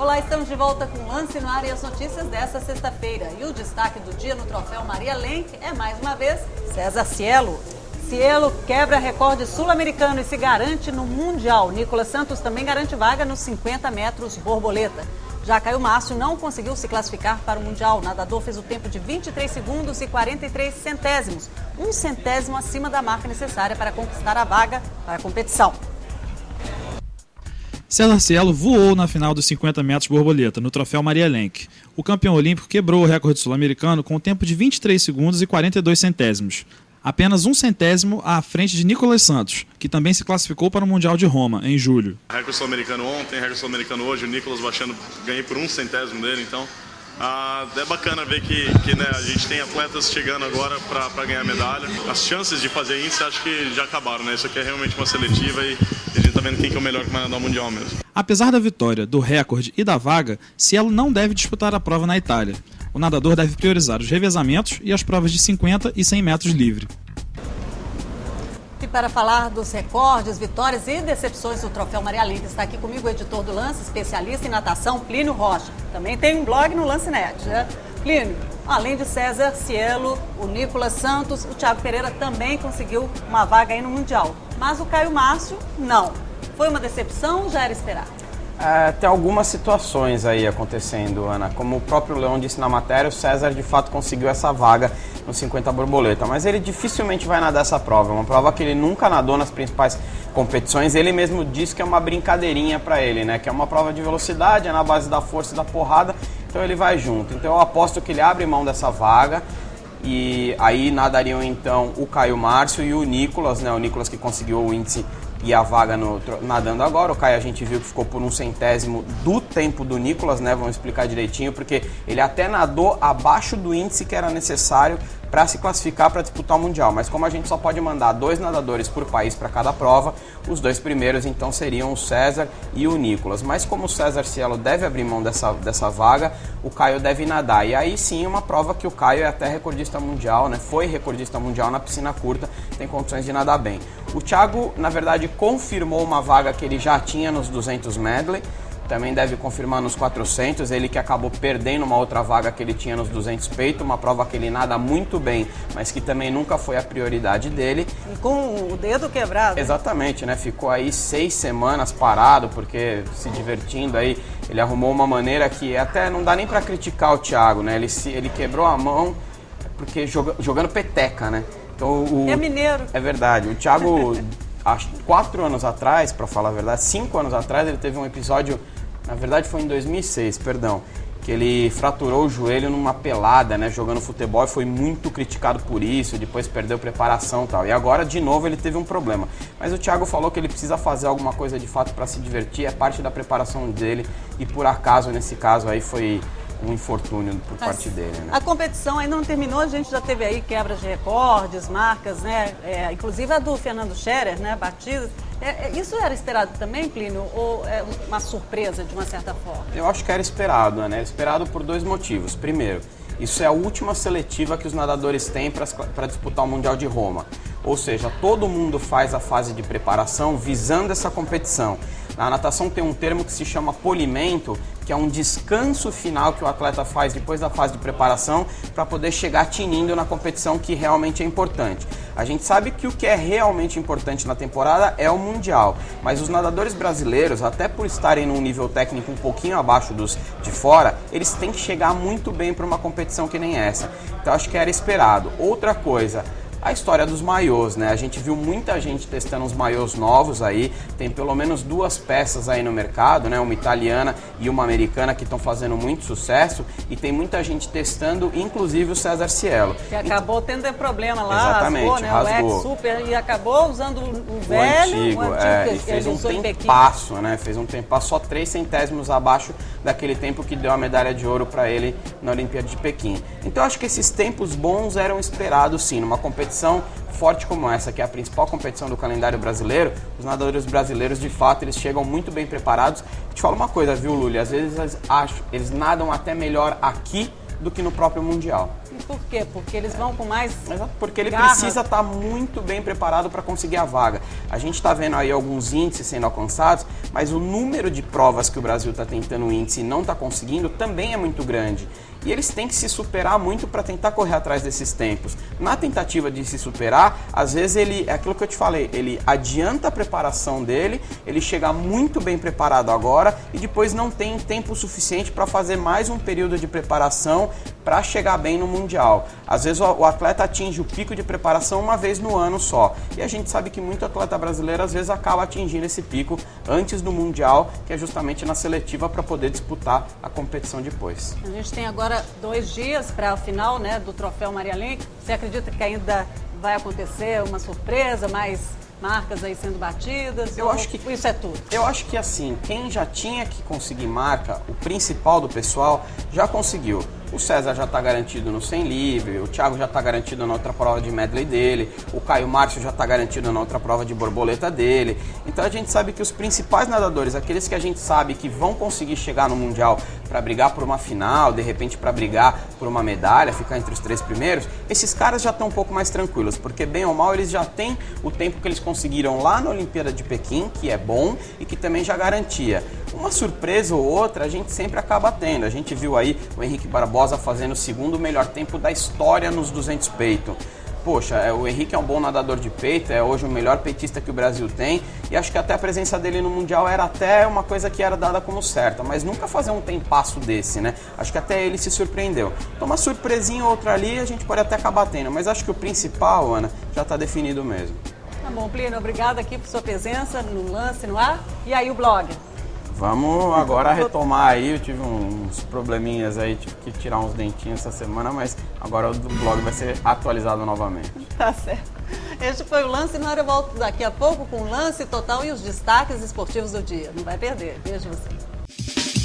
Olá, estamos de volta com o Lance no Ar e as notícias desta sexta-feira. E o destaque do dia no troféu Maria Lenk é, mais uma vez, César Cielo. Cielo quebra recorde sul-americano e se garante no Mundial. Nicolas Santos também garante vaga nos 50 metros borboleta. Já Caio Márcio não conseguiu se classificar para o Mundial. O nadador fez o tempo de 23 segundos e 43 centésimos, um centésimo acima da marca necessária para conquistar a vaga para a competição. César Cielo voou na final dos 50 metros borboleta, no troféu Maria Lenk. O campeão olímpico quebrou o recorde sul-americano com um tempo de 23 segundos e 42 centésimos. Apenas um centésimo à frente de Nicolas Santos, que também se classificou para o Mundial de Roma, em julho. Recorde sul-americano ontem, recorde sul-americano hoje, o Nicolas baixando, ganhei por um centésimo dele, então é bacana ver que né, a gente tem atletas chegando agora para ganhar medalha. As chances de fazer isso acho que já acabaram, né? Isso aqui é realmente uma seletiva e a gente está vendo quem que é o melhor que vai nadar o Mundial mesmo. Apesar da vitória, do recorde e da vaga, Cielo não deve disputar a prova na Itália. O nadador deve priorizar os revezamentos e as provas de 50 e 100 metros livre. E para falar dos recordes, vitórias e decepções do troféu Maria Lenk, está aqui comigo o editor do Lance, especialista em natação, Plínio Rocha. Também tem um blog no Lancenet, né? Plínio, além de César Cielo, o Nicolas Santos, o Thiago Pereira também conseguiu uma vaga aí no Mundial. Mas o Caio Márcio, não. Foi uma decepção ou já era esperado? Tem algumas situações aí acontecendo, Ana. Como o próprio Leão disse na matéria, o César de fato conseguiu essa vaga no 50 borboleta, mas ele dificilmente vai nadar essa prova. É uma prova que ele nunca nadou nas principais competições. Ele mesmo disse que é uma brincadeirinha para ele, né? Que é uma prova de velocidade, é na base da força e da porrada, então ele vai junto. Então eu aposto que ele abre mão dessa vaga. E aí nadariam então o Caio Márcio e o Nicolas, né? O Nicolas que conseguiu o índice e a vaga nadando agora. O Caio a gente viu que ficou por um centésimo do tempo do Nicolas, né? Vamos explicar direitinho, porque ele até nadou abaixo do índice que era necessário para se classificar para disputar o Mundial. Mas como a gente só pode mandar 2 nadadores por país para cada prova, os 2 primeiros então seriam o César e o Nicolas. Mas como o César Cielo deve abrir mão dessa vaga, o Caio deve nadar. E aí sim uma prova que o Caio é até recordista mundial, né? Foi recordista mundial na piscina curta, tem condições de nadar bem. O Thiago, na verdade, confirmou uma vaga que ele já tinha nos 200 medley, também deve confirmar nos 400, ele que acabou perdendo uma outra vaga que ele tinha nos 200 peito, uma prova que ele nada muito bem, mas que também nunca foi a prioridade dele. E com o dedo quebrado. Exatamente, né? Ficou aí 6 semanas parado, porque se divertindo aí, ele arrumou uma maneira que até não dá nem para criticar o Thiago, né? Ele quebrou a mão porque jogando peteca, né? Então, é mineiro. É verdade, o Thiago, acho 4 anos atrás, para falar a verdade, 5 anos atrás, ele teve um episódio. Na verdade foi em 2006, perdão, que ele fraturou o joelho numa pelada, né, jogando futebol, e foi muito criticado por isso, depois perdeu preparação e tal. E agora, de novo, ele teve um problema. Mas o Thiago falou que ele precisa fazer alguma coisa de fato para se divertir, é parte da preparação dele, e por acaso, nesse caso aí, foi um infortúnio por parte dele, né? A competição ainda não terminou, a gente já teve aí quebras de recordes, marcas, né? Inclusive a do Fernando Scherer, né? Batidas. Isso era esperado também, Plínio, ou é uma surpresa de uma certa forma? Eu acho que era esperado, né? Era esperado por 2 motivos. Primeiro, isso é a última seletiva que os nadadores têm para disputar o Mundial de Roma. Ou seja, todo mundo faz a fase de preparação visando essa competição. Na natação tem um termo que se chama polimento, que é um descanso final que o atleta faz depois da fase de preparação para poder chegar tinindo na competição, que realmente é importante. A gente sabe que o que é realmente importante na temporada é o Mundial, mas os nadadores brasileiros, até por estarem num nível técnico um pouquinho abaixo dos de fora, eles têm que chegar muito bem para uma competição que nem essa. Então acho que era esperado. Outra coisa, a história dos maiôs, né? A gente viu muita gente testando os maiôs novos aí, tem pelo menos 2 peças aí no mercado, né? Uma italiana e uma americana que estão fazendo muito sucesso, e tem muita gente testando, inclusive o César Cielo. Que acabou tendo problema lá, exatamente, rasgou, né? O X-Super, e acabou usando o velho, o antigo e fez um tempasso, né? Fez um tempasso só 3 centésimos abaixo daquele tempo que deu a medalha de ouro para ele na Olimpíada de Pequim. Então acho que esses tempos bons eram esperados sim, numa competição forte como essa, que é a principal competição do calendário brasileiro. Os nadadores brasileiros, de fato, eles chegam muito bem preparados. Te falo uma coisa, viu, Luli? Às vezes eles nadam até melhor aqui do que no próprio Mundial. E por quê? Porque eles vão com mais Porque ele garra. precisa estar muito bem preparado para conseguir a vaga. A gente está vendo aí alguns índices sendo alcançados, mas o número de provas que o Brasil está tentando o índice e não está conseguindo também é muito grande. E eles têm que se superar muito para tentar correr atrás desses tempos. Na tentativa de se superar, às vezes é aquilo que eu te falei, ele adianta a preparação dele, ele chega muito bem preparado agora e depois não tem tempo suficiente para fazer mais um período de preparação para chegar bem no Mundial. Às vezes o atleta atinge o pico de preparação uma vez no ano só. E a gente sabe que muito atleta brasileiro às vezes acaba atingindo esse pico antes do Mundial, que é justamente na seletiva para poder disputar a competição depois. A gente tem agora 2 dias para a final, né, do Troféu Maria Lenk. Você acredita que ainda vai acontecer uma surpresa, mais marcas aí sendo batidas? Eu acho que isso é tudo. Eu acho que assim, quem já tinha que conseguir marca, o principal do pessoal, já conseguiu. O César já está garantido no 100 livre, o Thiago já está garantido na outra prova de medley dele, o Caio Márcio já está garantido na outra prova de borboleta dele. Então a gente sabe que os principais nadadores, aqueles que a gente sabe que vão conseguir chegar no Mundial para brigar por uma final, de repente para brigar por uma medalha, ficar entre os 3 primeiros, esses caras já estão um pouco mais tranquilos, porque bem ou mal eles já têm o tempo que eles conseguiram lá na Olimpíada de Pequim, que é bom e que também já garantia. Uma surpresa ou outra a gente sempre acaba tendo. A gente viu aí o Henrique Barbosa fazendo o segundo melhor tempo da história nos 200 peito. Poxa, o Henrique é um bom nadador de peito, é hoje o melhor peitista que o Brasil tem, e acho que até a presença dele no Mundial era até uma coisa que era dada como certa, mas nunca fazer um tempasso desse, né? Acho que até ele se surpreendeu. Então uma surpresinha ou outra ali a gente pode até acabar tendo, mas acho que o principal, Ana, já está definido mesmo. Tá bom, Plínio, obrigada aqui por sua presença no Lance no Ar. E aí o blog? Vamos agora retomar aí, eu tive uns probleminhas aí, tive que tirar uns dentinhos essa semana, mas agora o blog vai ser atualizado novamente. Tá certo. Este foi o Lance no Ar. Eu volto daqui a pouco com o Lance Total e os destaques esportivos do dia. Não vai perder. Beijo você.